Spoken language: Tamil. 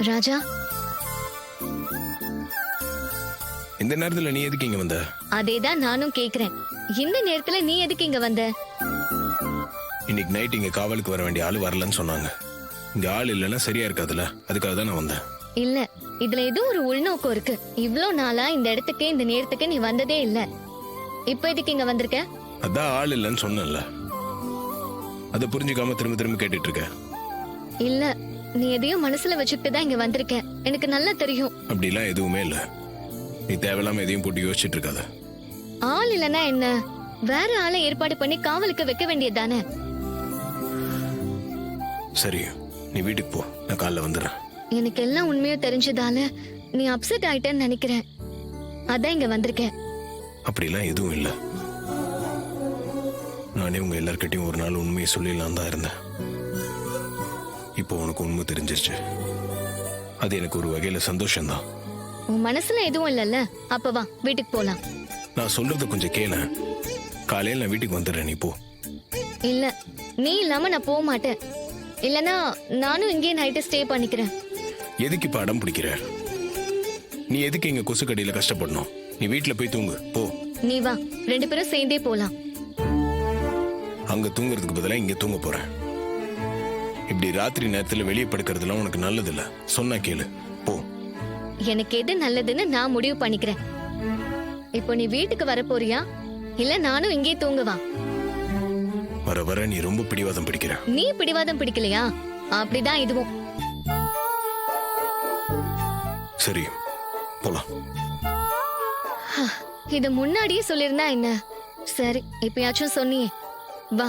ராஜா, இந்த நேரத்துல நீ எதுக்கு இங்க வந்த? அதேதான் நானும் கேக்குறேன். இந்த நேரத்துல நீ எதுக்கு இங்க வந்த? இன்னைக்கு நைட் இங்க காவலுக்கு வர வேண்டிய ஆளு வரலன்னு சொன்னாங்க. இங்க ஆள் இல்லைன்னா சரியா இருக்காதுல்ல, அதுக்காக தான் நான் வந்தேன். இல்ல, இதுல ஏதோ ஒரு உள்நோக்கம் இருக்கு. இவ்ளோ நாளா இந்த இடத்துக்கு இந்த நேரத்துக்கு நீ வந்ததே இல்ல. இப்ப எதுக்கு இங்க வந்திருக்க? அதான் ஆள் இல்லைன்னு சொன்னேன்ல, அதை புரிஞ்சுக்காம திரும்ப திரும்ப கேட்டுட்டு இருக்க. இல்ல, நீ எதையும் மனசுல வச்சுக்கிட்டு தான் இங்க வந்திருக்க. எனக்கு நல்லா தெரியும். அப்படிலாம் எதுவுமே இல்ல. நீ தேவையில்லாம எதையும் போட்டு யோசிச்சுட்டு இருக்காத. ஆள் இல்லனா என்ன? வேற ஆளை ஏற்பாடு பண்ணி காவலுக்கு வைக்க வேண்டியதுதானே? சரி, நீ வீட்டுக்கு போ, நான் காலைல வந்துடுறேன். எனக்கு எல்லாம் உண்மையும் தெரிஞ்சதால நீ அப்செட் ஆயிட்டேன்னு நினைக்கிறேன். அதான் இங்க வந்திருக்கேன். அப்படிலாம் எதுவும் இல்ல. நானே உங்க எல்லார்கிட்டயும் ஒரு நாள் உண்மையை சொல்லிடலாம் தான் இருந்தேன். இப்போ உனக்கு உண்மை தெரிஞ்சிருச்சு. அது எனக்கு ஒரு வகையில சந்தோஷம்தான். உன் மனசுல எதுவும் இல்லல்ல? அப்ப வா, வீட்டுக்கு போலாம். நான் சொல்றத கொஞ்சம் கேளு. காலையில நான் வீட்டுக்கு வந்துடுறேன், நீ போ. இல்ல, நீ இல்லாம நான் போக மாட்டேன். இல்லனா நானும் இங்கே நைட்டு ஸ்டே பண்ணிக்கிறேன். எதுக்கு இப்ப அடம் பிடிக்கிற? நீ எதுக்கு இங்க கொசு கடியில கஷ்டப்படணும்? நீ வீட்டுல போய் தூங்கு, போ. நீ வா, 2 பேரும் சேர்ந்தே போலாம். அங்க தூங்குறதுக்கு பதிலா இங்க தூங்க போறேன். இப்படி ராத்திரி நேரத்துல வெளியே படுக்கிறதுலாம் உனக்கு நல்லது இல்ல. சொன்னா கேளு, போ. எனக்கு எது நல்லதுன்னு நான் முடிவு பண்ணிக்கிறேன். இப்போ நீ வீட்டுக்கு வர போறியா, இல்ல நானும் இங்கே தூங்குவா? வர வர நீ ரொம்ப பிடிவாதம் பிடிக்கிற. நீ பிடிவாதம் பிடிக்கலையா? அப்படிதான் இதுவும். சரி, போலாம். இத முன்னாடியே சொல்லிருந்தா என்ன? சரி, இப்பயாச்சும் சொன்னியே, வா.